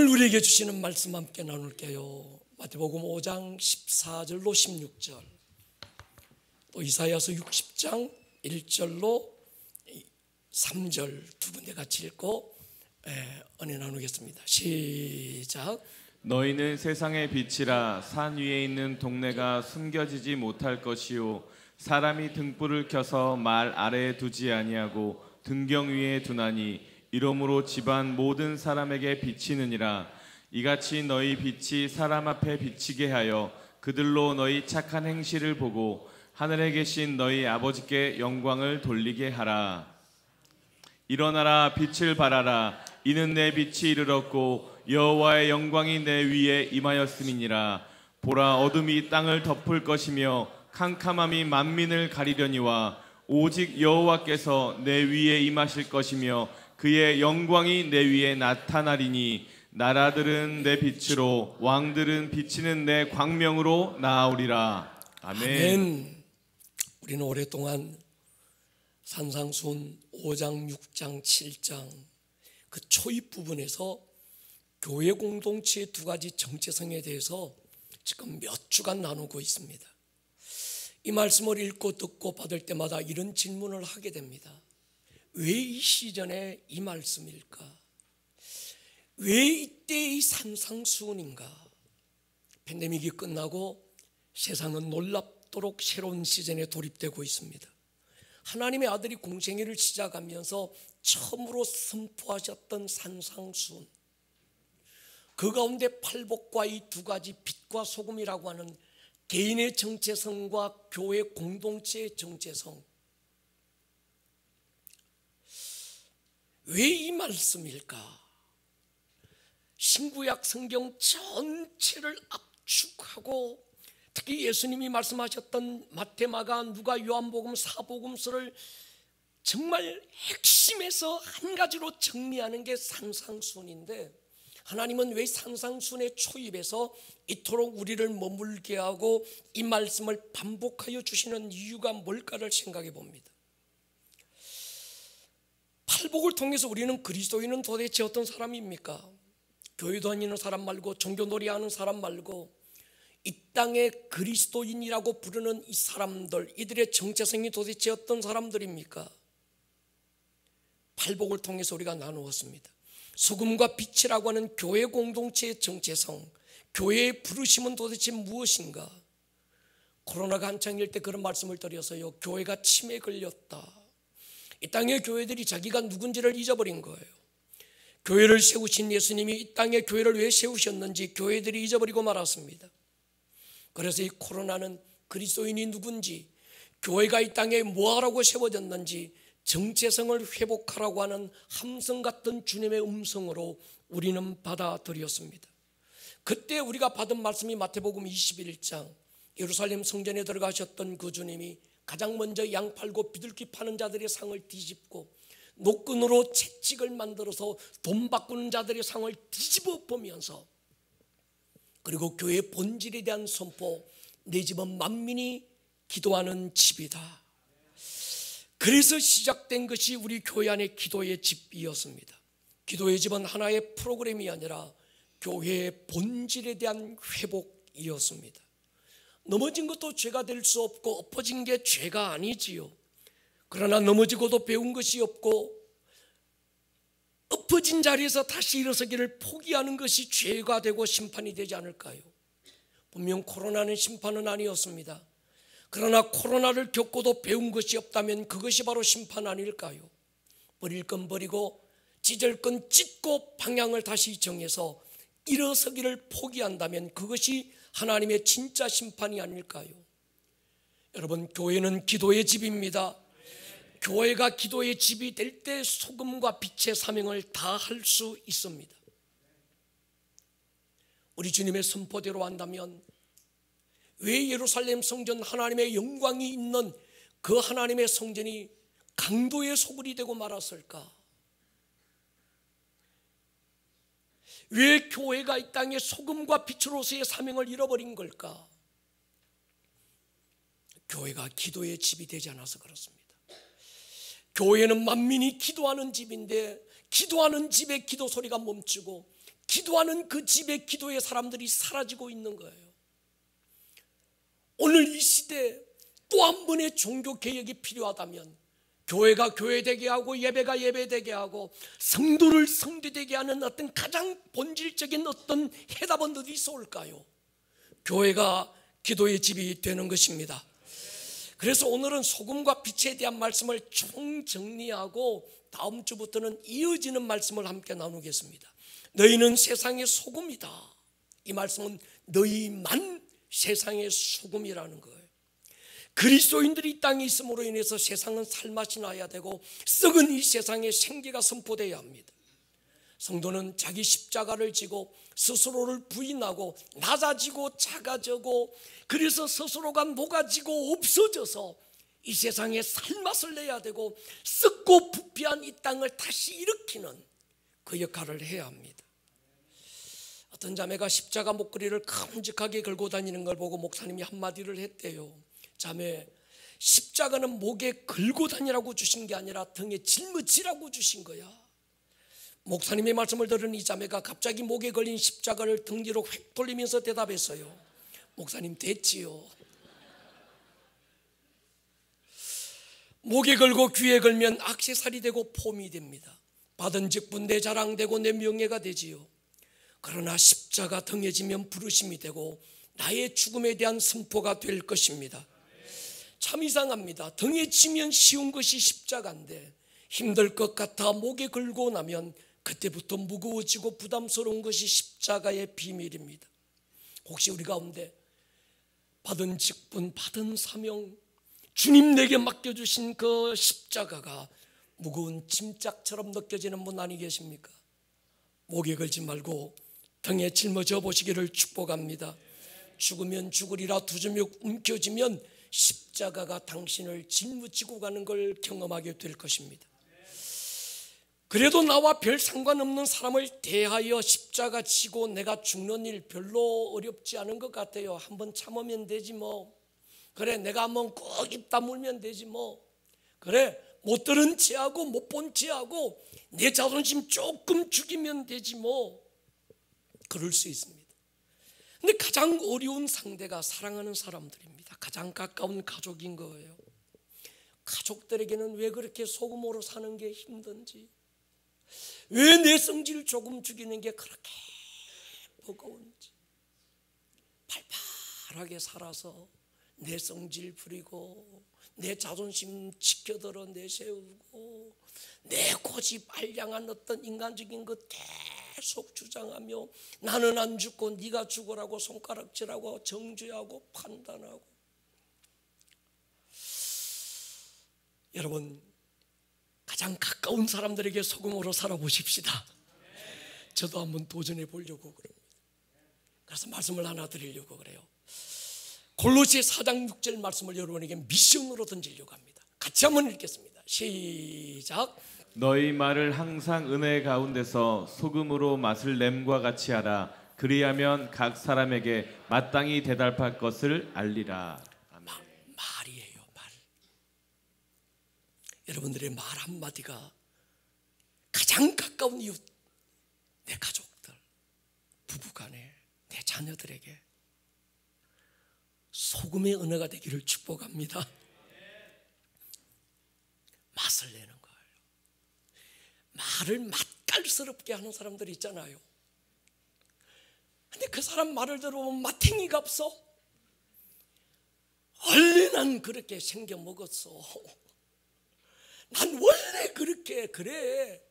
우리에게 주시는 말씀 함께 나눌게요. 마태복음 5장 14절로 16절, 또 이사야서 60장 1절로 3절 두 군데 같이 읽고 은혜 나누겠습니다. 시작. 너희는 세상의 빛이라. 산 위에 있는 동네가 숨겨지지 못할 것이요, 사람이 등불을 켜서 말 아래에 두지 아니하고 등경 위에 두나니 이러므로 집안 모든 사람에게 비치느니라. 이같이 너희 빛이 사람 앞에 비치게 하여 그들로 너희 착한 행실을 보고 하늘에 계신 너희 아버지께 영광을 돌리게 하라. 일어나라, 빛을 발하라. 이는 내 빛이 이르렀고 여호와의 영광이 내 위에 임하였음이니라. 보라, 어둠이 땅을 덮을 것이며 캄캄함이 만민을 가리려니와 오직 여호와께서 내 위에 임하실 것이며 그의 영광이 내 위에 나타나리니 나라들은 내 빛으로 왕들은 비치는 내 광명으로 나아오리라. 아멘. 아멘. 우리는 오랫동안 산상순 5장, 6장, 7장 그 초입 부분에서 교회 공동체의 두 가지 정체성에 대해서 지금 몇 주간 나누고 있습니다. 이 말씀을 읽고 듣고 받을 때마다 이런 질문을 하게 됩니다. 왜 이 시즌에 이 말씀일까? 왜 이때 이 산상수훈인가? 팬데믹이 끝나고 세상은 놀랍도록 새로운 시즌에 돌입되고 있습니다. 하나님의 아들이 공생애를 시작하면서 처음으로 선포하셨던 산상수훈, 그 가운데 팔복과 이 두 가지 빛과 소금이라고 하는 개인의 정체성과 교회 공동체의 정체성, 왜 이 말씀일까? 신구약 성경 전체를 압축하고 특히 예수님이 말씀하셨던 마태, 마가, 누가, 요한복음, 사복음서를 정말 핵심에서 한 가지로 정리하는 게 산상순인데, 하나님은 왜 산상순의 초입에서 이토록 우리를 머물게 하고 이 말씀을 반복하여 주시는 이유가 뭘까를 생각해 봅니다. 팔복을 통해서 우리는 그리스도인은 도대체 어떤 사람입니까? 교회 다니는 사람 말고, 종교놀이하는 사람 말고, 이 땅에 그리스도인이라고 부르는 이 사람들, 이들의 정체성이 도대체 어떤 사람들입니까? 팔복을 통해서 우리가 나누었습니다. 소금과 빛이라고 하는 교회 공동체의 정체성, 교회의 부르심은 도대체 무엇인가? 코로나가 한창일 때 그런 말씀을 드려서요, 교회가 침에 걸렸다. 이 땅의 교회들이 자기가 누군지를 잊어버린 거예요. 교회를 세우신 예수님이 이 땅에 교회를 왜 세우셨는지 교회들이 잊어버리고 말았습니다. 그래서 이 코로나는 그리스도인이 누군지, 교회가 이 땅에 뭐하라고 세워졌는지 정체성을 회복하라고 하는 함성 같은 주님의 음성으로 우리는 받아들였습니다. 그때 우리가 받은 말씀이 마태복음 21장, 예루살렘 성전에 들어가셨던 그 주님이 가장 먼저 양 팔고 비둘기 파는 자들의 상을 뒤집고 노끈으로 채찍을 만들어서 돈 바꾸는 자들의 상을 뒤집어 보면서, 그리고 교회의 본질에 대한 선포, 내 집은 만민이 기도하는 집이다. 그래서 시작된 것이 우리 교회 안의 기도의 집이었습니다. 기도의 집은 하나의 프로그램이 아니라 교회의 본질에 대한 회복이었습니다. 넘어진 것도 죄가 될 수 없고 엎어진 게 죄가 아니지요. 그러나 넘어지고도 배운 것이 없고 엎어진 자리에서 다시 일어서기를 포기하는 것이 죄가 되고 심판이 되지 않을까요? 분명 코로나는 심판은 아니었습니다. 그러나 코로나를 겪고도 배운 것이 없다면 그것이 바로 심판 아닐까요? 버릴 건 버리고 찢을 건 찢고 방향을 다시 정해서 일어서기를 포기한다면 그것이 하나님의 진짜 심판이 아닐까요? 여러분, 교회는 기도의 집입니다. 교회가 기도의 집이 될 때 소금과 빛의 사명을 다 할 수 있습니다. 우리 주님의 선포대로 한다면 왜 예루살렘 성전, 하나님의 영광이 있는 그 하나님의 성전이 강도의 소굴이 되고 말았을까? 왜 교회가 이 땅에 소금과 빛으로서의 사명을 잃어버린 걸까? 교회가 기도의 집이 되지 않아서 그렇습니다. 교회는 만민이 기도하는 집인데 기도하는 집에 기도 소리가 멈추고 기도하는 그 집의 기도의 사람들이 사라지고 있는 거예요. 오늘 이 시대에 또 한 번의 종교 개혁이 필요하다면 교회가 교회되게 하고 예배가 예배되게 하고 성도를 성도되게 하는 어떤 가장 본질적인 어떤 해답은 어디서 올까요? 교회가 기도의 집이 되는 것입니다. 그래서 오늘은 소금과 빛에 대한 말씀을 총정리하고 다음 주부터는 이어지는 말씀을 함께 나누겠습니다. 너희는 세상의 소금이다. 이 말씀은 너희만 세상의 소금이라는 거예요. 그리스도인들이 이 땅에 있음으로 인해서 세상은 살맛이 나야 되고 썩은 이 세상에 생기가 선포되어야 합니다. 성도는 자기 십자가를 지고 스스로를 부인하고 낮아지고 작아지고 그래서 스스로가 녹아지고 없어져서 이 세상에 살맛을 내야 되고 썩고 부패한 이 땅을 다시 일으키는 그 역할을 해야 합니다. 어떤 자매가 십자가 목걸이를 큼직하게 걸고 다니는 걸 보고 목사님이 한마디를 했대요. 자매, 십자가는 목에 걸고 다니라고 주신 게 아니라 등에 짊어지라고 주신 거야. 목사님의 말씀을 들은 이 자매가 갑자기 목에 걸린 십자가를 등 뒤로 휙 돌리면서 대답했어요. 목사님, 됐지요. 목에 걸고 귀에 걸면 액세서리 되고 폼이 됩니다. 받은 직분 내 자랑되고 내 명예가 되지요. 그러나 십자가 등에 지면 부르심이 되고 나의 죽음에 대한 선포가 될 것입니다. 참 이상합니다. 등에 지면 쉬운 것이 십자가인데 힘들 것 같아 목에 걸고 나면 그때부터 무거워지고 부담스러운 것이 십자가의 비밀입니다. 혹시 우리 가운데 받은 직분, 받은 사명, 주님 내게 맡겨주신 그 십자가가 무거운 짐짝처럼 느껴지는 분 아니 계십니까? 목에 걸지 말고 등에 짊어져 보시기를 축복합니다. 죽으면 죽으리라 두저며 움켜쥐면 십자가가 당신을 짊어지고 가는 걸 경험하게 될 것입니다. 그래도 나와 별 상관없는 사람을 대하여 십자가 지고 내가 죽는 일 별로 어렵지 않은 것 같아요. 한번 참으면 되지 뭐. 그래, 내가 한번 꼭 입 다물면 되지 뭐. 그래, 못 들은 체하고 못 본 체하고 내 자존심 조금 죽이면 되지 뭐. 그럴 수 있습니다. 근데 가장 어려운 상대가 사랑하는 사람들입니다. 가장 가까운 가족인 거예요. 가족들에게는 왜 그렇게 소금으로 사는 게 힘든지, 왜 내 성질 조금 죽이는 게 그렇게 버거운지, 팔팔하게 살아서 내 성질 부리고 내 자존심 지켜들어 내세우고 내 고집 알량한 어떤 인간적인 것 계속 주장하며 나는 안 죽고 네가 죽으라고 손가락질하고 정죄하고 판단하고. 여러분, 가장 가까운 사람들에게 소금으로 살아보십시다. 저도 한번 도전해 보려고 그럽니다. 그래서 말씀을 하나 드리려고 그래요. 골로새 4장 6절 말씀을 여러분에게 미션으로 던지려고 합니다. 같이 한번 읽겠습니다. 시작. 너희 말을 항상 은혜 가운데서 소금으로 맛을 냄과 같이 하라. 그리하면 각 사람에게 마땅히 대답할 것을 알리라. 말이에요, 말. 여러분들의 말 한마디가 가장 가까운 이웃, 내 가족들, 부부간에, 내 자녀들에게 소금의 은혜가 되기를 축복합니다. 맛을 내는 거예요. 말을 맛깔스럽게 하는 사람들이 있잖아요. 근데 그 사람 말을 들어보면 마탱이가 없어. 원래 난 그렇게 생겨 먹었어. 난 원래 그렇게 그래.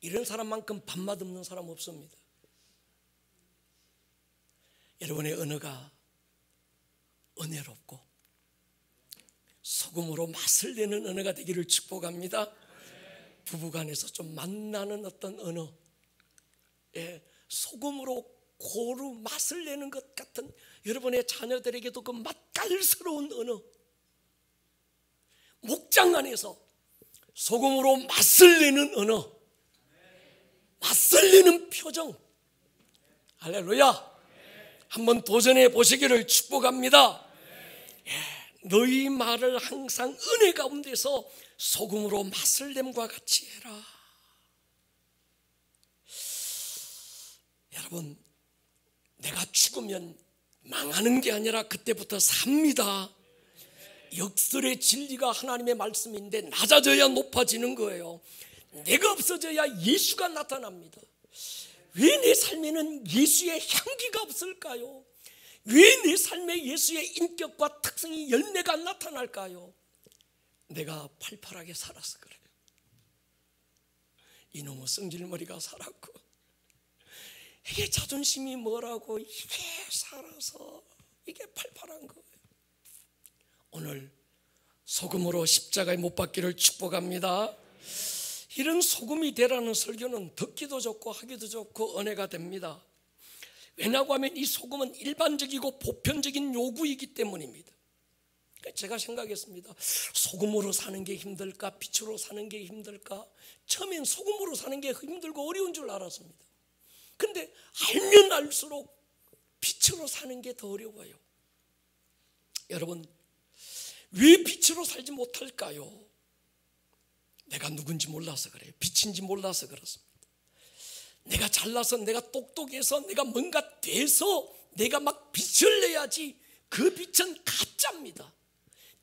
이런 사람만큼 밥맛 없는 사람 없습니다. 여러분의 언어가 은혜롭고 소금으로 맛을 내는 언어가 되기를 축복합니다. 부부간에서 좀 만나는 어떤 언어, 소금으로 고루 맛을 내는 것 같은 여러분의 자녀들에게도 그 맛깔스러운 언어, 목장 안에서 소금으로 맛을 내는 언어, 맛을 내는 표정, 할렐루야. 한번 도전해 보시기를 축복합니다. 너희 말을 항상 은혜 가운데서 소금으로 맛을 냄과 같이 해라. 여러분, 내가 죽으면 망하는 게 아니라 그때부터 삽니다. 역설의 진리가 하나님의 말씀인데 낮아져야 높아지는 거예요. 내가 없어져야 예수가 나타납니다. 왜 내 삶에는 예수의 향기가 없을까요? 왜 내 삶에 예수의 인격과 특성이 열매가 나타날까요? 내가 팔팔하게 살아서 그래요. 이놈의 성질머리가 살았고, 이게 자존심이 뭐라고, 이게 살아서 이게 팔팔한 거예요. 오늘 소금으로 십자가에 못 박기를 축복합니다. 이런 소금이 되라는 설교는 듣기도 좋고 하기도 좋고 은혜가 됩니다. 왜냐고 하면 이 소금은 일반적이고 보편적인 요구이기 때문입니다. 제가 생각했습니다. 소금으로 사는 게 힘들까? 빛으로 사는 게 힘들까? 처음엔 소금으로 사는 게 힘들고 어려운 줄 알았습니다. 근데 알면 알수록 빛으로 사는 게 더 어려워요. 여러분, 왜 빛으로 살지 못할까요? 내가 누군지 몰라서 그래요. 빛인지 몰라서 그렇습니다. 내가 잘나서, 내가 똑똑해서, 내가 뭔가 돼서 내가 막 빛을 내야지. 그 빛은 가짜입니다.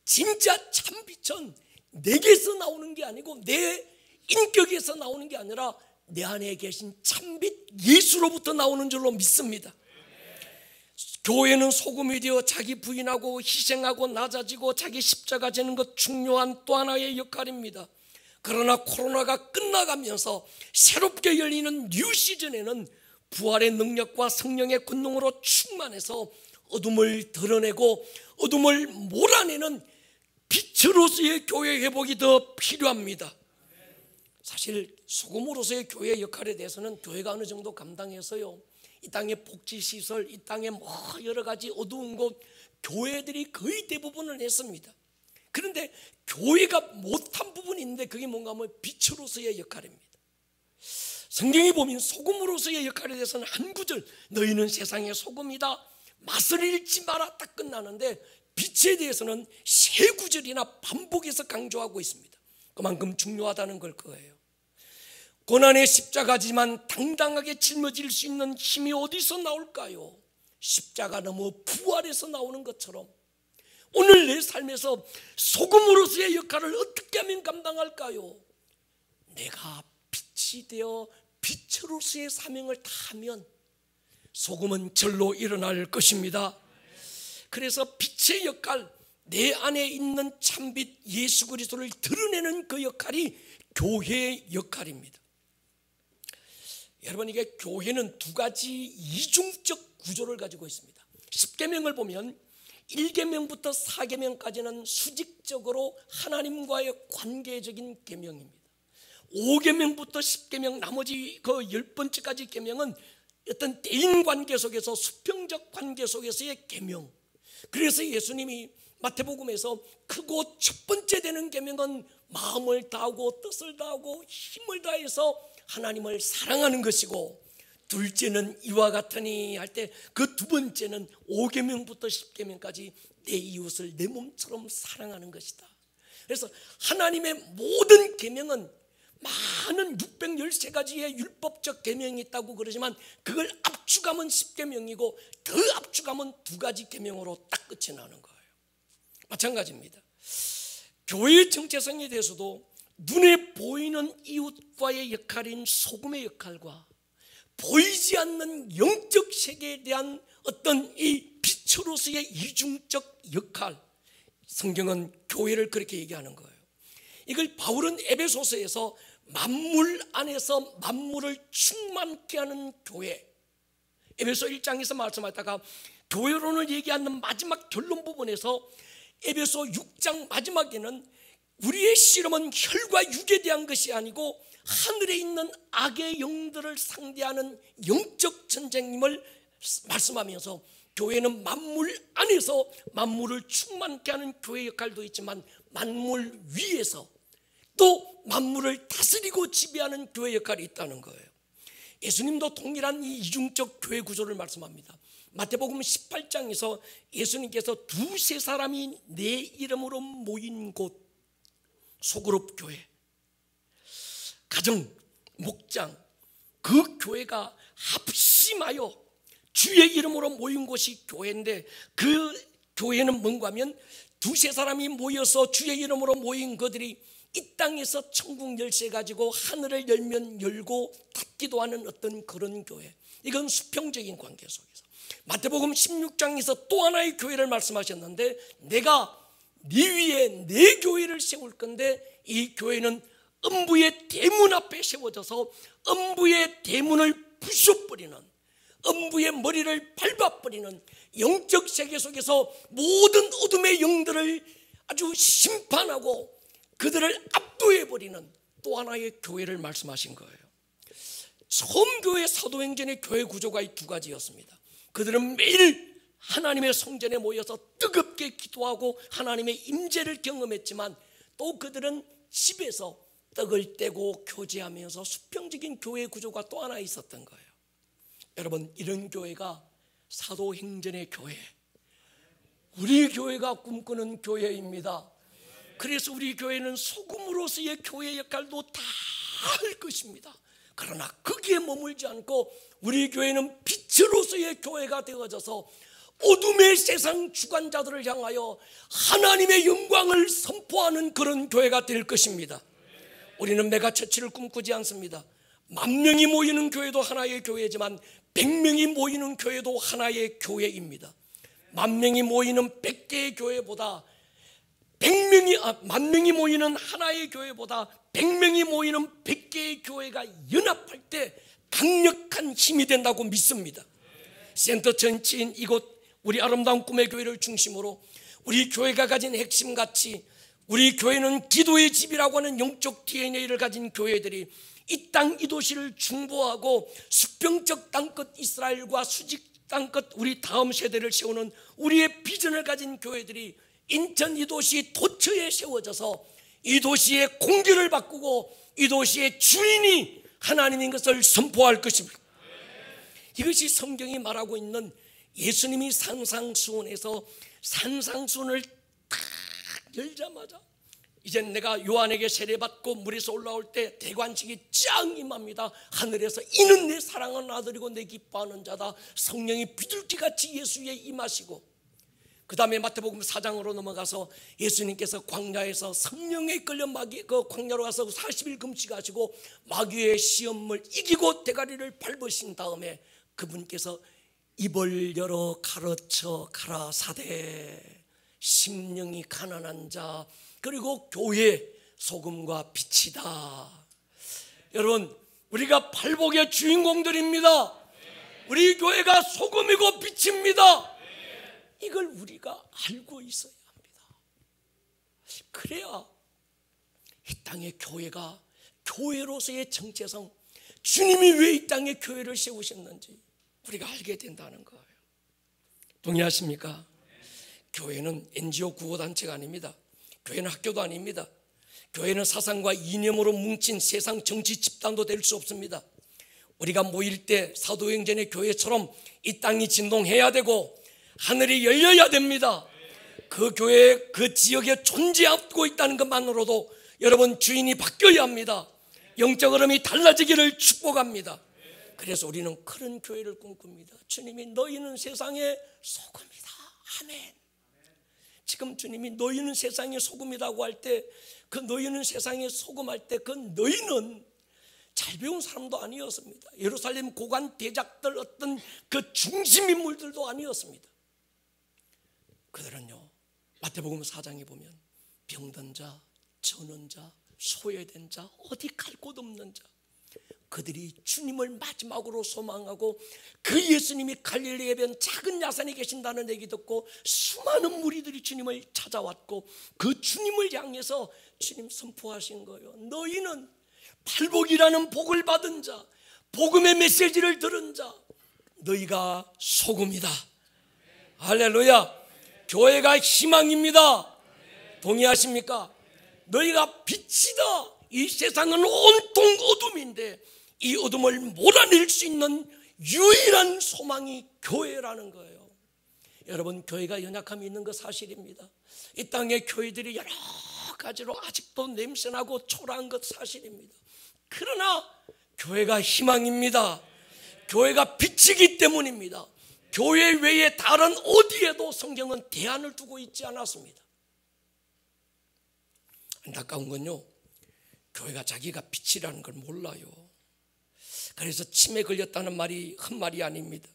진짜 참 빛은 내게서 나오는 게 아니고 내 인격에서 나오는 게 아니라 내 안에 계신 참빛 예수로부터 나오는 줄로 믿습니다. 교회는 소금이 되어 자기 부인하고 희생하고 낮아지고 자기 십자가 지는 것 중요한 또 하나의 역할입니다. 그러나 코로나가 끝나가면서 새롭게 열리는 뉴 시즌에는 부활의 능력과 성령의 권능으로 충만해서 어둠을 드러내고 어둠을 몰아내는 빛으로서의 교회 회복이 더 필요합니다. 사실 소금으로서의 교회 역할에 대해서는 교회가 어느 정도 감당해서요, 이 땅의 복지시설, 이 땅의 뭐 여러 가지 어두운 곳, 교회들이 거의 대부분을 했습니다. 그런데 교회가 못한 부분이 있는데 그게 뭔가 하면 빛으로서의 역할입니다. 성경에 보면 소금으로서의 역할에 대해서는 한 구절, 너희는 세상의 소금이다, 맛을 잃지 마라, 딱 끝나는데 빛에 대해서는 세 구절이나 반복해서 강조하고 있습니다. 그만큼 중요하다는 걸 거예요. 고난의 십자가지만 당당하게 짊어질 수 있는 힘이 어디서 나올까요? 십자가 넘어 부활에서 나오는 것처럼 오늘 내 삶에서 소금으로서의 역할을 어떻게 하면 감당할까요? 내가 빛이 되어 빛으로서의 사명을 다하면 소금은 절로 일어날 것입니다. 그래서 빛의 역할, 내 안에 있는 참빛 예수 그리스도를 드러내는 그 역할이 교회의 역할입니다. 여러분, 이게 교회는 두 가지 이중적 구조를 가지고 있습니다. 10계명을 보면 1계명부터 4계명까지는 수직적으로 하나님과의 관계적인 계명입니다. 5계명부터 10계명, 나머지 그 10번째까지 계명은 어떤 대인관계 속에서 수평적 관계 속에서의 계명. 그래서 예수님이 마태복음에서 크고 첫 번째 되는 계명은 마음을 다하고 뜻을 다하고 힘을 다해서 하나님을 사랑하는 것이고, 둘째는 이와 같으니 할 때 그 두 번째는 5계명부터 10계명까지 내 이웃을 내 몸처럼 사랑하는 것이다. 그래서 하나님의 모든 계명은 많은 613가지의 율법적 계명이 있다고 그러지만 그걸 압축하면 10계명이고 더 압축하면 두 가지 계명으로 딱 끝이 나는 거예요. 마찬가지입니다. 교회의 정체성에 대해서도 눈에 보이는 이웃과의 역할인 소금의 역할과 보이지 않는 영적 세계에 대한 어떤 이 빛으로서의 이중적 역할, 성경은 교회를 그렇게 얘기하는 거예요. 이걸 바울은 에베소서에서 만물 안에서 만물을 충만케 하는 교회, 에베소 1장에서 말씀하다가 교회론을 얘기하는 마지막 결론 부분에서 에베소 6장 마지막에는 우리의 씨름은 혈과 육에 대한 것이 아니고 하늘에 있는 악의 영들을 상대하는 영적 전쟁임을 말씀하면서 교회는 만물 안에서 만물을 충만케 하는 교회 역할도 있지만 만물 위에서 또 만물을 다스리고 지배하는 교회 역할이 있다는 거예요. 예수님도 동일한 이 이중적 교회 구조를 말씀합니다. 마태복음 18장에서 예수님께서 두세 사람이 내 이름으로 모인 곳, 소그룹 교회, 가정, 목장, 그 교회가 합심 합심하여 주의 이름으로 모인 곳이 교회인데, 그 교회는 뭔가 하면 두세 사람이 모여서 주의 이름으로 모인 그들이 이 땅에서 천국 열쇠 가지고 하늘을 열면 열고 닫기도 하는 어떤 그런 교회. 이건 수평적인 관계 속에서 마태복음 16장에서 또 하나의 교회를 말씀하셨는데, 내가 네 위에 내 교회를 세울 건데, 이 교회는 음부의 대문 앞에 세워져서 음부의 대문을 부숴버리는, 음부의 머리를 밟아버리는 영적 세계 속에서 모든 어둠의 영들을 아주 심판하고 그들을 압도해버리는 또 하나의 교회를 말씀하신 거예요. 처음 교회 사도행전의 교회 구조가 이 두 가지였습니다. 그들은 매일 하나님의 성전에 모여서 뜨겁게 기도하고 하나님의 임재를 경험했지만, 또 그들은 집에서 떡을 떼고 교제하면서 수평적인 교회 구조가 또 하나 있었던 거예요. 여러분, 이런 교회가 사도행전의 교회, 우리 교회가 꿈꾸는 교회입니다. 그래서 우리 교회는 소금으로서의 교회 역할도 다 할 것입니다. 그러나 거기에 머물지 않고 우리 교회는 빛으로서의 교회가 되어져서 어둠의 세상 주관자들을 향하여 하나님의 영광을 선포하는 그런 교회가 될 것입니다. 우리는 메가처치를 꿈꾸지 않습니다. 10,000명이 모이는 교회도 하나의 교회지만 100명이 모이는 교회도 하나의 교회입니다. 10,000명이 모이는 100개의 교회보다 10,000명이 모이는 하나의 교회보다 100명이 모이는 100개의 교회가 연합할 때 강력한 힘이 된다고 믿습니다. 센터처치인 이곳 우리 아름다운 꿈의 교회를 중심으로 우리 교회가 가진 핵심 가치, 우리 교회는 기도의 집이라고 하는 영적 DNA를 가진 교회들이 이 땅 이 도시를 중보하고 수평적 땅끝 이스라엘과 수직 땅끝 우리 다음 세대를 세우는 우리의 비전을 가진 교회들이 인천 이 도시 도처에 세워져서 이 도시의 공기를 바꾸고 이 도시의 주인이 하나님인 것을 선포할 것입니다. 이것이 성경이 말하고 있는 예수님이 산상수훈에서 산상수훈을 딱 열자마자 이제 내가 요한에게 세례받고 물에서 올라올 때 대관식이 짱 임합니다. 하늘에서 이는 내 사랑하는 아들이고 내 기뻐하는 자다. 성령이 비둘기같이 예수에 임하시고, 그 다음에 마태복음 4장으로 넘어가서 예수님께서 광야에서 성령에 끌려 그 광야로 가서 40일 금식하시고 마귀의 시험을 이기고 대가리를 밟으신 다음에 그분께서 입을 열어 가르쳐 가라사대 심령이 가난한 자 그리고 교회 소금과 빛이다. 여러분, 우리가 팔복의 주인공들입니다. 우리 교회가 소금이고 빛입니다. 이걸 우리가 알고 있어야 합니다. 그래야 이 땅의 교회가 교회로서의 정체성, 주님이 왜 이 땅에 교회를 세우셨는지 우리가 알게 된다는 거예요. 동의하십니까? 교회는 NGO 구호단체가 아닙니다. 교회는 학교도 아닙니다. 교회는 사상과 이념으로 뭉친 세상 정치 집단도 될 수 없습니다. 우리가 모일 때 사도행전의 교회처럼 이 땅이 진동해야 되고 하늘이 열려야 됩니다. 그 교회, 그 지역에 존재하고 있다는 것만으로도 여러분 주인이 바뀌어야 합니다. 영적 흐름이 달라지기를 축복합니다. 그래서 우리는 그런 교회를 꿈꿉니다. 주님이 너희는 세상의 소금이다. 아멘. 지금 주님이 너희는 세상의 소금이라고 할 때, 그 너희는 세상의 소금 할 때 그 너희는 잘 배운 사람도 아니었습니다. 예루살렘 고관 대작들 어떤 그 중심 인물들도 아니었습니다. 그들은요, 마태복음 4장에 보면 병든 자, 저는 자, 소외된 자, 어디 갈 곳 없는 자, 그들이 주님을 마지막으로 소망하고 그 예수님이 갈릴리에 변 작은 야산에 계신다는 얘기 듣고 수많은 무리들이 주님을 찾아왔고 그 주님을 향해서 주님 선포하신 거예요. 너희는 팔복이라는 복을 받은 자, 복음의 메시지를 들은 자, 너희가 소금이다. 할렐루야. 교회가 희망입니다. 동의하십니까? 너희가 빛이다. 이 세상은 온통 어둠인데 이 어둠을 몰아낼 수 있는 유일한 소망이 교회라는 거예요. 여러분, 교회가 연약함이 있는 거 사실입니다. 이 땅의 교회들이 여러 가지로 아직도 냄새나고 초라한 것 사실입니다. 그러나 교회가 희망입니다. 교회가 빛이기 때문입니다. 교회 외에 다른 어디에도 성경은 대안을 두고 있지 않았습니다. 안타까운 건요, 교회가 자기가 빛이라는 걸 몰라요. 그래서 침에 걸렸다는 말이 헛말이 아닙니다.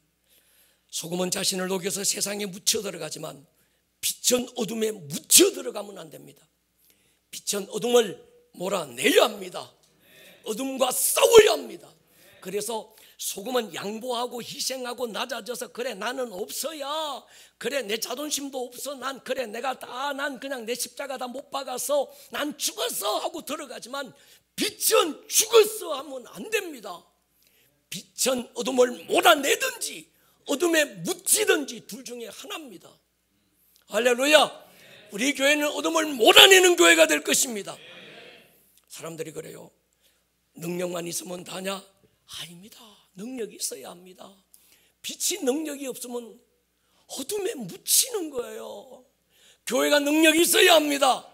소금은 자신을 녹여서 세상에 묻혀 들어가지만 빛은 어둠에 묻혀 들어가면 안 됩니다. 빛은 어둠을 몰아내야 합니다. 어둠과 싸워야 합니다. 그래서 소금은 양보하고 희생하고 낮아져서, 그래 나는 없어야, 그래 내 자존심도 없어, 난 그래 내가 다, 난 그냥 내 십자가 다 못 박아서 난 죽었어 하고 들어가지만, 빛은 죽었어 하면 안 됩니다. 빛은 어둠을 몰아내든지 어둠에 묻히든지 둘 중에 하나입니다. 할렐루야. 우리 교회는 어둠을 몰아내는 교회가 될 것입니다. 사람들이 그래요. 능력만 있으면 다냐? 아닙니다. 능력이 있어야 합니다. 빛이 능력이 없으면 어둠에 묻히는 거예요. 교회가 능력이 있어야 합니다.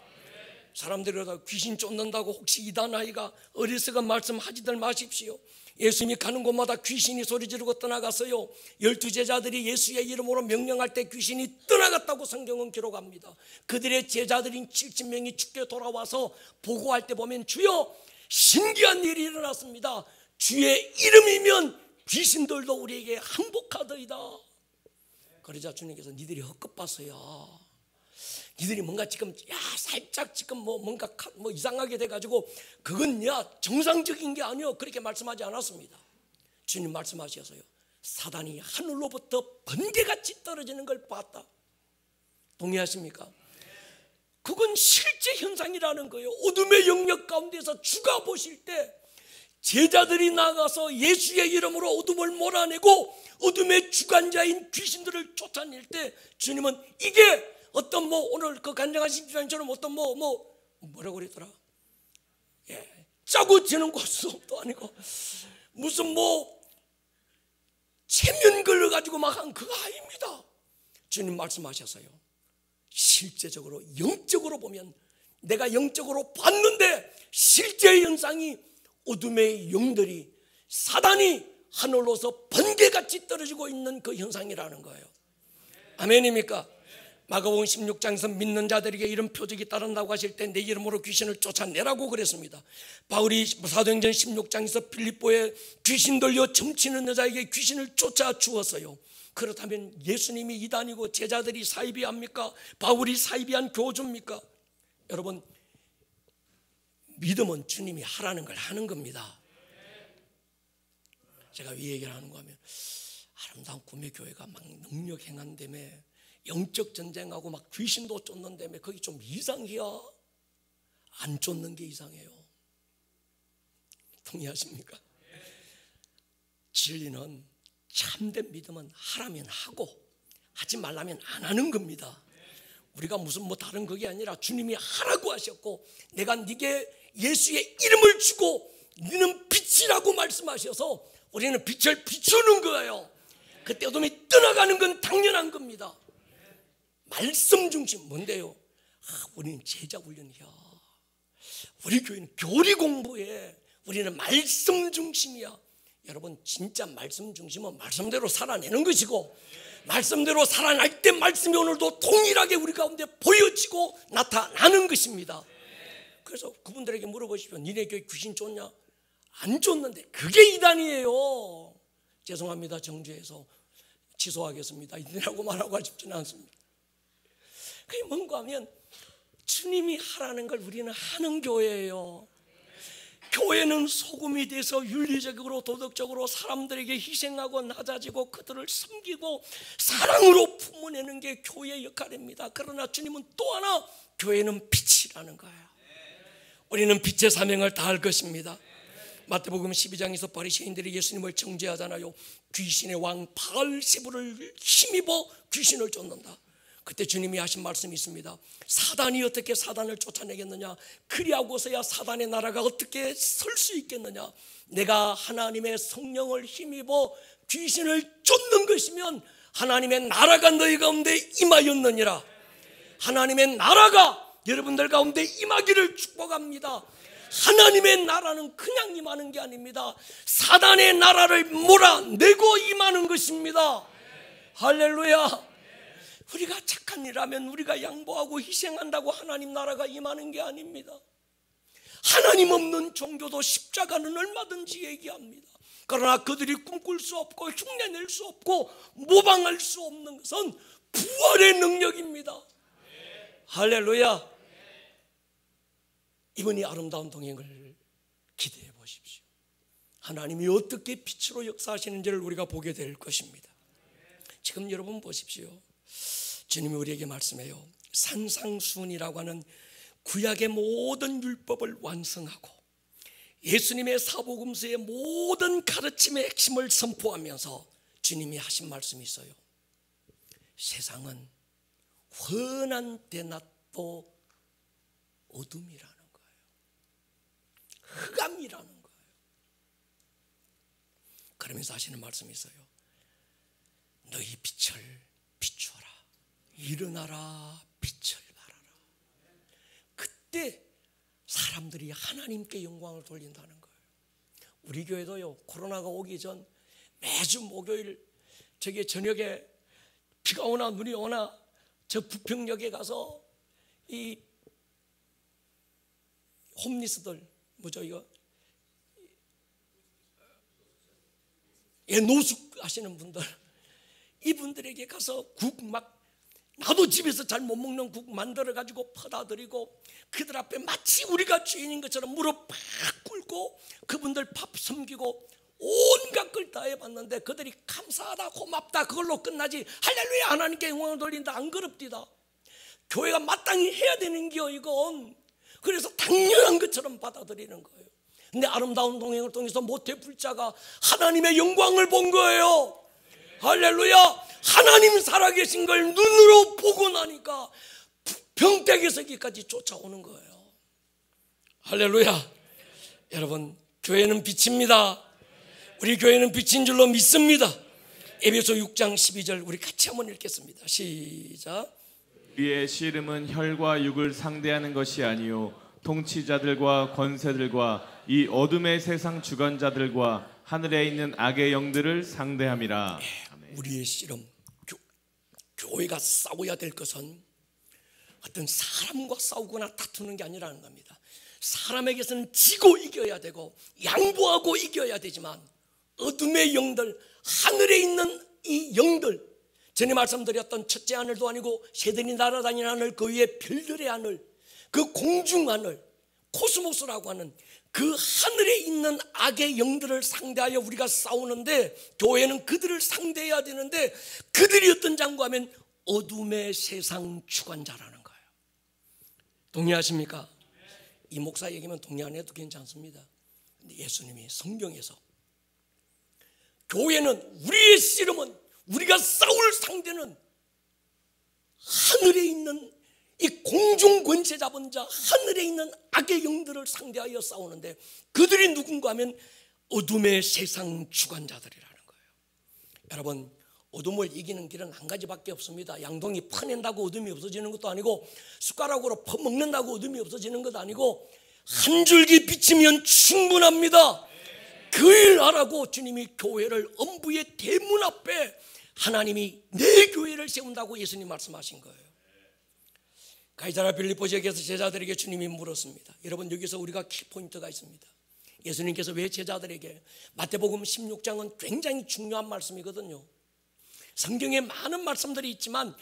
사람들이 그러다 귀신 쫓는다고 혹시 이단아이가 어리석은 말씀하지들 마십시오. 예수님이 가는 곳마다 귀신이 소리 지르고 떠나갔어요. 12제자들이 예수의 이름으로 명령할 때 귀신이 떠나갔다고 성경은 기록합니다. 그들의 제자들인 70명이 죽게 돌아와서 보고할 때 보면, 주여 신기한 일이 일어났습니다. 주의 이름이면 귀신들도 우리에게 항복하더이다. 그러자 주님께서 니들이 헛것봤어야, 니들이 뭔가 지금 살짝 지금 뭔가 이상하게 돼가지고 그건 정상적인 게 아니요, 그렇게 말씀하지 않았습니다. 주님 말씀하셔서요, 사단이 하늘로부터 번개같이 떨어지는 걸 봤다. 동의하십니까? 그건 실제 현상이라는 거예요. 어둠의 영역 가운데서 주가 보실 때 제자들이 나가서 예수의 이름으로 어둠을 몰아내고 어둠의 주관자인 귀신들을 쫓아낼 때, 주님은 이게 어떤 오늘 그 간증하신 집사님처럼 어떤 뭐라고 그랬더라? 짜고 지는 고수도 아니고 무슨 체면 걸려가지고 막 한 그거 아닙니다. 주님 말씀하셔서요, 실제적으로 영적으로 보면 내가 영적으로 봤는데 실제 현상이 어둠의 영들이, 사단이 하늘로서 번개같이 떨어지고 있는 그 현상이라는 거예요. 아멘입니까? 마가복음 16장에서 믿는 자들에게 이런 표적이 따른다고 하실 때 내 이름으로 귀신을 쫓아내라고 그랬습니다. 바울이 사도행전 16장에서 필립보에 귀신 들려 점치는 여자에게 귀신을 쫓아 주었어요. 그렇다면 예수님이 이단이고 제자들이 사이비합니까? 바울이 사이비한 교주입니까? 여러분, 믿음은 주님이 하라는 걸 하는 겁니다. 제가 왜 얘기를 하는가 하면, 아름다운 꿈의 교회가 막 능력 행한다며, 영적 전쟁하고 막 귀신도 쫓는다며, 거기 좀 이상해야. 안 쫓는 게 이상해요. 동의하십니까? 진리는, 참된 믿음은 하라면 하고 하지 말라면 안 하는 겁니다. 우리가 무슨 다른 그게 아니라 주님이 하라고 하셨고, 내가 네게 예수의 이름을 주고 너는 빛이라고 말씀하셔서 우리는 빛을 비추는 거예요. 그때 어둠이 떠나가는 건 당연한 겁니다. 말씀 중심. 뭔데요? 우리는 제자 훈련이야. 우리 교회는 교리 공부해. 우리는 말씀 중심이야. 여러분, 진짜 말씀 중심은 말씀대로 살아내는 것이고, 말씀대로 살아날 때 말씀이 오늘도 동일하게 우리 가운데 보여지고 나타나는 것입니다. 그래서 그분들에게 물어보십시오. 니네 교회 귀신 쫓냐? 안 쫓는데 그게 이단이에요. 죄송합니다. 정죄해서 취소하겠습니다. 이단이라고 말하고 싶지는 않습니다. 그게 뭔가 하면 주님이 하라는 걸 우리는 하는 교회예요. 교회는 소금이 돼서 윤리적으로 도덕적으로 사람들에게 희생하고 낮아지고 그들을 섬기고 사랑으로 품어내는 게 교회의 역할입니다. 그러나 주님은 또 하나, 교회는 빛이라는 거예요. 우리는 빛의 사명을 다할 것입니다. 마태복음 12장에서 바리새인들이 예수님을 정죄하잖아요. 귀신의 왕 바알세불을 힘입어 귀신을 쫓는다. 그때 주님이 하신 말씀이 있습니다. 사단이 어떻게 사단을 쫓아내겠느냐? 그리하고서야 사단의 나라가 어떻게 설 수 있겠느냐? 내가 하나님의 성령을 힘입어 귀신을 쫓는 것이면 하나님의 나라가 너희 가운데 임하였느니라. 하나님의 나라가 여러분들 가운데 임하기를 축복합니다. 하나님의 나라는 그냥 임하는 게 아닙니다. 사단의 나라를 몰아내고 임하는 것입니다. 할렐루야. 우리가 착한 일하면 우리가 양보하고 희생한다고 하나님 나라가 임하는 게 아닙니다. 하나님 없는 종교도 십자가는 얼마든지 얘기합니다. 그러나 그들이 꿈꿀 수 없고 흉내낼 수 없고 모방할 수 없는 것은 부활의 능력입니다. 할렐루야. 이번이 아름다운 동행을 기대해 보십시오. 하나님이 어떻게 빛으로 역사하시는지를 우리가 보게 될 것입니다. 지금 여러분 보십시오. 주님이 우리에게 말씀해요. 산상수훈이라고 하는 구약의 모든 율법을 완성하고 예수님의 사복음서의 모든 가르침의 핵심을 선포하면서 주님이 하신 말씀이 있어요. 세상은 환한 대낮도 어둠이라는 거예요. 흑암이라는 거예요. 그러면서 하시는 말씀이 있어요. 너희 빛을 비추어라. 일어나라. 빛을 발하라. 그때 사람들이 하나님께 영광을 돌린다는 거예요. 우리 교회도요, 코로나가 오기 전 매주 목요일 저기 저녁에 비가 오나 눈이 오나 저 부평역에 가서 이 홈리스들 뭐죠 이거 노숙 하시는 분들, 이분들에게 가서 국 막 나도 집에서 잘 못 먹는 국 만들어 가지고 퍼다 드리고 그들 앞에 마치 우리가 죄인인 것처럼 무릎 팍 꿇고 그분들 밥 섬기고 온갖 걸 다 해봤는데 그들이 감사하다 고맙다 그걸로 끝나지 할렐루야 하나님께 영광을 돌린다 안 그럽디다. 교회가 마땅히 해야 되는 게요 이건. 그래서 당연한 것처럼 받아들이는 거예요. 근데 아름다운 동행을 통해서 모태 불자가 하나님의 영광을 본 거예요. 할렐루야. 하나님 살아계신 걸 눈으로 보고 나니까 병택에서기까지 쫓아오는 거예요. 할렐루야. 여러분, 교회는 빛입니다. 우리 교회는 빛인 줄로 믿습니다. 에베소 6장 12절 우리 같이 한번 읽겠습니다. 시작. 우리의 씨름은 혈과 육을 상대하는 것이 아니요 통치자들과 권세들과 이 어둠의 세상 주관자들과 하늘에 있는 악의 영들을 상대함이라. 우리의 씨름, 교회가 싸워야 될 것은 어떤 사람과 싸우거나 다투는 게 아니라는 겁니다. 사람에게서는 지고 이겨야 되고 양보하고 이겨야 되지만 어둠의 영들, 하늘에 있는 이 영들, 전에 말씀드렸던 첫째 하늘도 아니고 새들이 날아다니는 하늘, 그 위에 별들의 하늘, 그 공중 하늘, 코스모스라고 하는 그 하늘에 있는 악의 영들을 상대하여 우리가 싸우는데, 교회는 그들을 상대해야 되는데 그들이 어떤 장구 하면 어둠의 세상 주관자라는 거예요. 동의하십니까? 이 목사 얘기면 동의 안 해도 괜찮습니다. 근데 예수님이 성경에서 교회는 우리의 씨름은, 우리가 싸울 상대는 하늘에 있는 이 공중 권세 잡은 자, 하늘에 있는 악의 영들을 상대하여 싸우는데 그들이 누군가 하면 어둠의 세상 주관자들이라는 거예요. 여러분, 어둠을 이기는 길은 한 가지밖에 없습니다. 양동이 퍼낸다고 어둠이 없어지는 것도 아니고 숟가락으로 퍼먹는다고 어둠이 없어지는 것도 아니고 한 줄기 비치면 충분합니다. 그 일 하라고 주님이 교회를 엄부의 대문 앞에 하나님이 내 교회를 세운다고 예수님 말씀하신 거예요. 가이사랴 빌립보 지역에서 제자들에게 주님이 물었습니다. 여러분, 여기서 우리가 키포인트가 있습니다. 예수님께서 왜 제자들에게, 마태복음 16장은 굉장히 중요한 말씀이거든요. 성경에 많은 말씀들이 있지만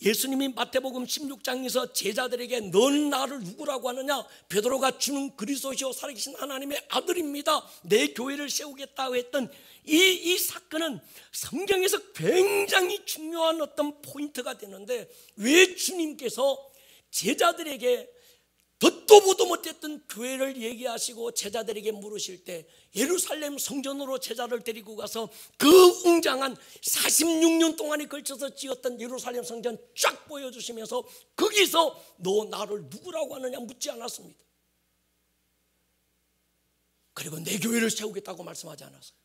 예수님이 마태복음 16장에서 제자들에게 너는 나를 누구라고 하느냐, 베드로가 주는 그리스도시요 살아계신 하나님의 아들입니다, 내 교회를 세우겠다고 했던 이 사건은 성경에서 굉장히 중요한 어떤 포인트가 되는데, 왜 주님께서 제자들에게 듣도 보도 못했던 교회를 얘기하시고 제자들에게 물으실 때 예루살렘 성전으로 제자를 데리고 가서 그 웅장한 46년 동안에 걸쳐서 지었던 예루살렘 성전 쫙 보여주시면서 거기서 너 나를 누구라고 하느냐 묻지 않았습니다. 그리고 내 교회를 세우겠다고 말씀하지 않았어요.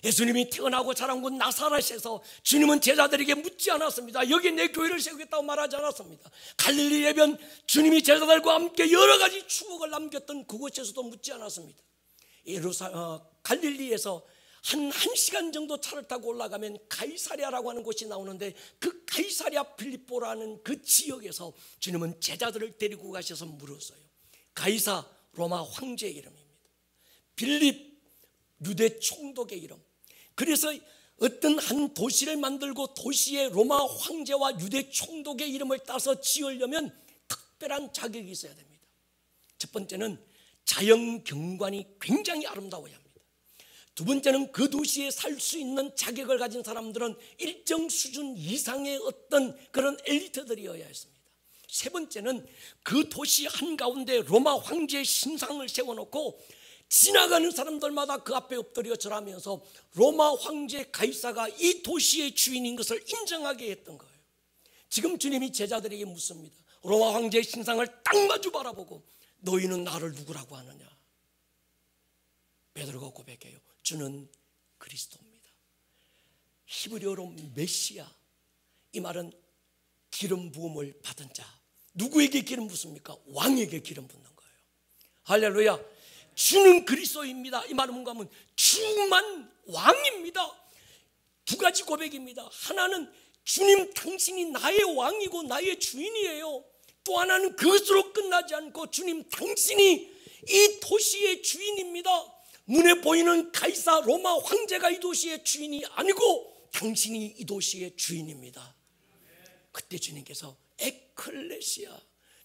예수님이 태어나고 자란 곳 나사렛에서 주님은 제자들에게 묻지 않았습니다. 여기 내 교회를 세우겠다고 말하지 않았습니다. 갈릴리 해변 주님이 제자들과 함께 여러 가지 추억을 남겼던 그곳에서도 묻지 않았습니다. 갈릴리에서 한 1시간 정도 차를 타고 올라가면 가이사랴라고 하는 곳이 나오는데, 그 가이사랴 필립보라는 그 지역에서 주님은 제자들을 데리고 가셔서 물었어요. 가이사 로마 황제의 이름입니다. 빌립 유대 총독의 이름. 그래서 어떤 한 도시를 만들고 도시에 로마 황제와 유대 총독의 이름을 따서 지으려면 특별한 자격이 있어야 됩니다. 첫 번째는 자연 경관이 굉장히 아름다워야 합니다. 두 번째는 그 도시에 살 수 있는 자격을 가진 사람들은 일정 수준 이상의 어떤 그런 엘리트들이어야 했습니다. 세 번째는 그 도시 한가운데 로마 황제의 신상을 세워놓고 지나가는 사람들마다 그 앞에 엎드려 절하면서 로마 황제 가이사가 이 도시의 주인인 것을 인정하게 했던 거예요. 지금 주님이 제자들에게 묻습니다. 로마 황제의 신상을 딱 마주 바라보고 너희는 나를 누구라고 하느냐? 베드로가 고백해요. 주는 그리스도입니다. 히브리어로 메시아, 이 말은 기름 부음을 받은 자. 누구에게 기름 붓습니까? 왕에게 기름 붓는 거예요. 할렐루야. 주는 그리스도입니다. 이 말은 뭔가 하면 주만 왕입니다. 두 가지 고백입니다. 하나는 주님 당신이 나의 왕이고 나의 주인이에요. 또 하나는 그것으로 끝나지 않고 주님 당신이 이 도시의 주인입니다. 눈에 보이는 가이사 로마 황제가 이 도시의 주인이 아니고 당신이 이 도시의 주인입니다. 그때 주님께서 에클레시아,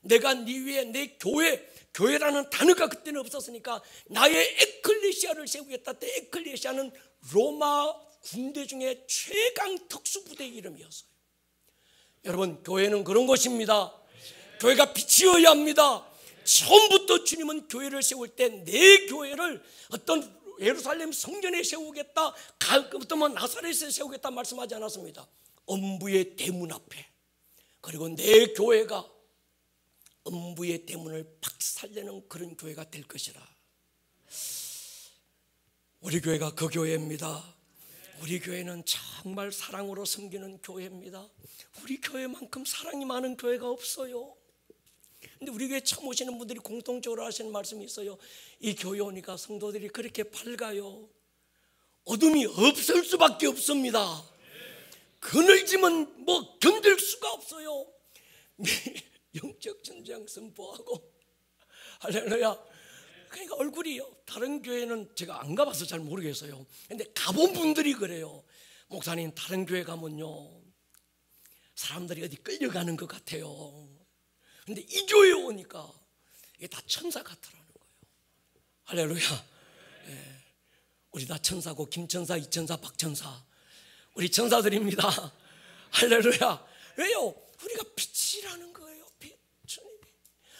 내가 네 위에 내 교회라는 단어가 그때는 없었으니까 나의 에클레시아를 세우겠다 때 에클레시아는 로마 군대 중에 최강 특수부대의 이름이었어요. 여러분, 교회는 그런 것입니다. 교회가 빛이어야 합니다. 처음부터 주님은 교회를 세울 때 내 교회를 어떤 예루살렘 성전에 세우겠다, 어떤 나사렛에 세우겠다 말씀하지 않았습니다. 엄부의 대문 앞에, 그리고 내 교회가 엄부의 대문을 박살내는 그런 교회가 될 것이라. 우리 교회가 그 교회입니다. 우리 교회는 정말 사랑으로 섬기는 교회입니다. 우리 교회만큼 사랑이 많은 교회가 없어요. 근데 우리 교회 처음 오시는 분들이 공통적으로 하시는 말씀이 있어요. 이 교회 오니까 성도들이 그렇게 밝아요. 어둠이 없을 수밖에 없습니다. 그늘짐은 뭐 견딜 수가 없어요. 영적 전쟁 선포하고 할렐루야. 그러니까 얼굴이요. 다른 교회는 제가 안 가봐서 잘 모르겠어요. 근데 가본 분들이 그래요. 목사님, 다른 교회 가면요 사람들이 어디 끌려가는 것 같아요. 근데 이 교회에 오니까 이게 다 천사 같더라는 거예요. 할렐루야. 예. 우리 다 천사고, 김천사, 이천사, 박천사, 우리 천사들입니다. 할렐루야. 왜요? 우리가 빛이라는 거예요. 빛, 주님이.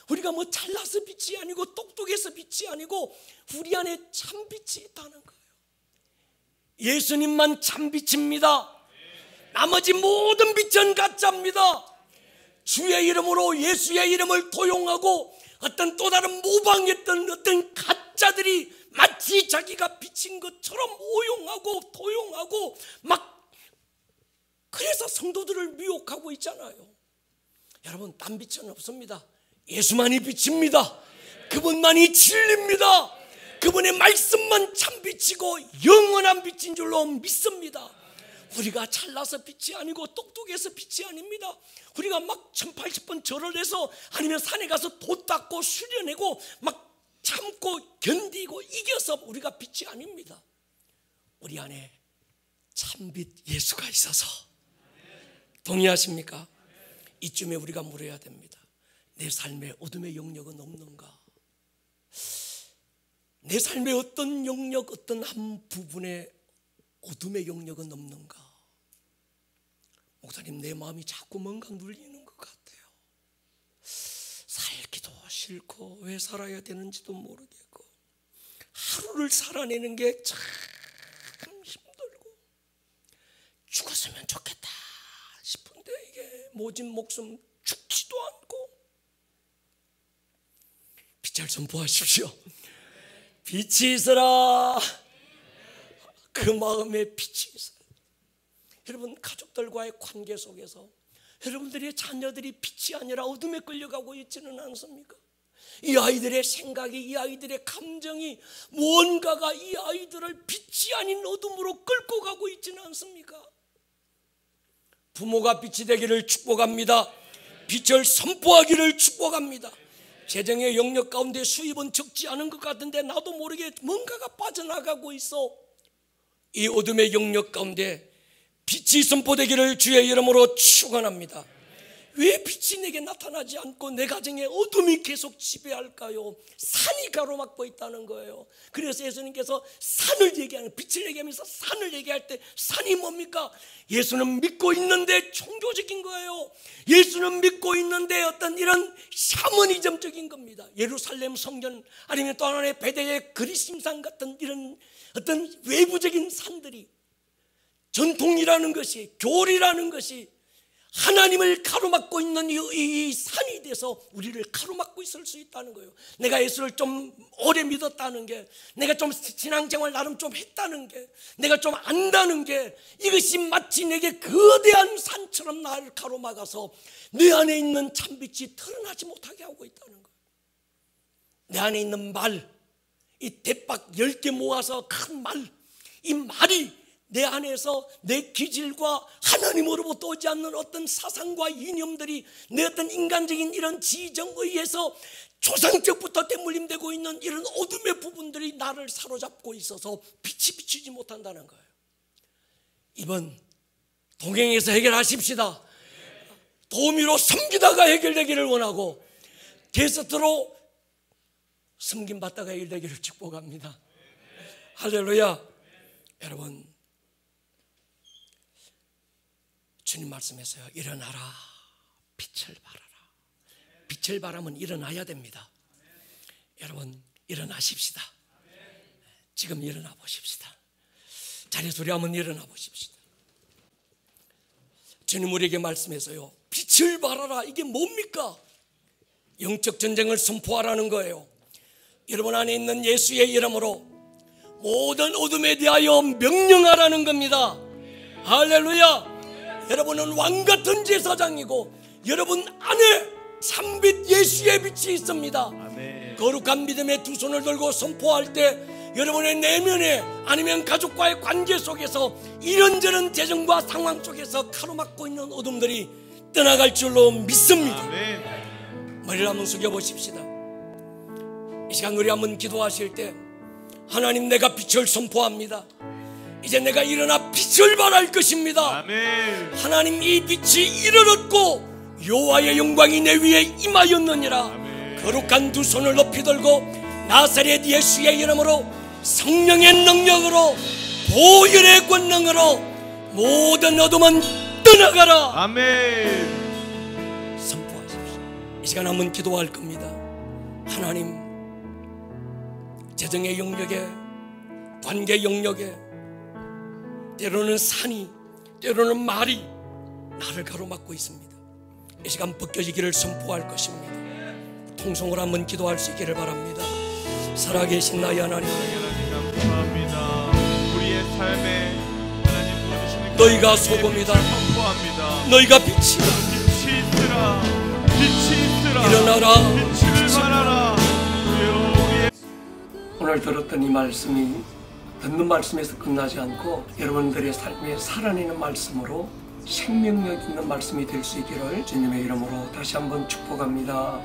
우리가 뭐 잘나서 빛이 아니고 똑똑해서 빛이 아니고 우리 안에 참빛이 있다는 거예요. 예수님만 참빛입니다. 나머지 모든 빛은 가짜입니다. 주의 이름으로 예수의 이름을 도용하고 어떤 또 다른 모방했던 어떤 가짜들이 마치 자기가 비친 것처럼 오용하고 도용하고 막, 그래서 성도들을 미혹하고 있잖아요. 여러분, 딴 빛은 없습니다. 예수만이 빛입니다. 그분만이 진리입니다. 그분의 말씀만 참빛이고 영원한 빛인 줄로 믿습니다. 우리가 잘나서 빛이 아니고 똑똑해서 빛이 아닙니다. 우리가 막 1080번 절을 해서 아니면 산에 가서 도 닦고 수련내고 막 참고 견디고 이겨서 우리가 빛이 아닙니다. 우리 안에 참빛 예수가 있어서. 동의하십니까? 이쯤에 우리가 물어야 됩니다. 내 삶에 어둠의 영역은 없는가? 내 삶의 어떤 영역, 어떤 한 부분에 어둠의 영역은 없는가? 목사님, 내 마음이 자꾸 뭔가 눌리는 것 같아요. 살기도 싫고 왜 살아야 되는지도 모르겠고 하루를 살아내는 게 참 힘들고 죽었으면 좋겠다 싶은데 이게 모진 목숨 죽지도 않고. 빛을 선포하십시오. 빛이 있으라. 그 마음에 빛이 있어요. 여러분, 가족들과의 관계 속에서 여러분들의 자녀들이 빛이 아니라 어둠에 끌려가고 있지는 않습니까? 이 아이들의 생각이, 이 아이들의 감정이 무언가가 이 아이들을 빛이 아닌 어둠으로 끌고 가고 있지는 않습니까? 부모가 빛이 되기를 축복합니다. 빛을 선포하기를 축복합니다. 재정의 영역 가운데 수입은 적지 않은 것 같은데 나도 모르게 뭔가가 빠져나가고 있어. 이 어둠의 영역 가운데 빛이 선포되기를 주의 이름으로 축원합니다. 왜 빛이 내게 나타나지 않고 내 가정에 어둠이 계속 지배할까요? 산이 가로막고 있다는 거예요. 그래서 예수님께서 산을 얘기하는, 빛을 얘기하면서 산을 얘기할 때 산이 뭡니까? 예수는 믿고 있는데 종교적인 거예요. 예수는 믿고 있는데 어떤 이런 샤머니즘적인 겁니다. 예루살렘 성전 아니면 또 하나의 베델의 그리심산 같은 이런 어떤 외부적인 산들이, 전통이라는 것이, 교리라는 것이 하나님을 가로막고 있는 이 산이 돼서 우리를 가로막고 있을 수 있다는 거예요. 내가 예수를 좀 오래 믿었다는 게, 내가 좀 신앙생활 나름 좀 했다는 게, 내가 좀 안다는 게, 이것이 마치 내게 거대한 산처럼 나를 가로막아서 내 안에 있는 참빛이 드러나지 못하게 하고 있다는 거예요. 내 안에 있는 말, 이 대박 10개 모아서 큰 말, 이 말이 내 안에서 내 기질과 하나님으로부터 오지 않는 어떤 사상과 이념들이 내 어떤 인간적인 이런 지정의에서 조상적부터 대물림되고 있는 이런 어둠의 부분들이 나를 사로잡고 있어서 빛이 비추지 못한다는 거예요. 이번 동행에서 해결하십시다. 도우미로 섬기다가 해결되기를 원하고 게스트로 섬김받다가 해결되기를 축복합니다. 할렐루야. 여러분, 주님 말씀에서요, 일어나라, 빛을 발하라. 빛을 발하면 일어나야 됩니다. 여러분, 일어나십시다. 지금 일어나 보십시다. 자리에서 우리 한번 일어나 보십시다. 주님 우리에게 말씀해서요, 빛을 발하라. 이게 뭡니까? 영적 전쟁을 선포하라는 거예요. 여러분 안에 있는 예수의 이름으로 모든 어둠에 대하여 명령하라는 겁니다. 할렐루야. 여러분은 왕같은 제사장이고 여러분 안에 참빛 예수의 빛이 있습니다. 아멘. 거룩한 믿음의 두 손을 들고 선포할 때 여러분의 내면에 아니면 가족과의 관계 속에서 이런저런 재정과 상황 속에서 가로막고 있는 어둠들이 떠나갈 줄로 믿습니다. 아멘. 머리를 한번 숙여보십시다. 이 시간 우리 한번 기도하실 때, 하나님, 내가 빛을 선포합니다. 이제 내가 일어나 빛을 발할 것입니다. 아멘. 하나님, 이 빛이 이르렀고 여호와의 영광이 내 위에 임하였느니라. 아멘. 거룩한 두 손을 높이 들고 나사렛 예수의 이름으로, 성령의 능력으로, 보혈의 권능으로 모든 어둠은 떠나가라. 아멘. 선포하십시오. 이 시간 한번 기도할 겁니다. 하나님, 재정의 영역에, 관계 영역에 때로는 산이, 때로는 말이 나를 가로막고 있습니다. 이 시간 벗겨지기를 선포할 것입니다. 통성으로 한번 기도할 수 있기를 바랍니다. 살아계신 나의 하나님, 감사합니다. 우리의 삶에 하나님 부어주시는 너희가 소금이다. 선포합니다. 너희가 빛이다. 빛이 있으라, 빛이 있으라. 일어나라, 빛을 발하라. 오늘 들었던 이 말씀이 듣는 말씀에서 끝나지 않고 여러분들의 삶에 살아내는 말씀으로 생명력 있는 말씀이 될 수 있기를 주님의 이름으로 다시 한번 축복합니다.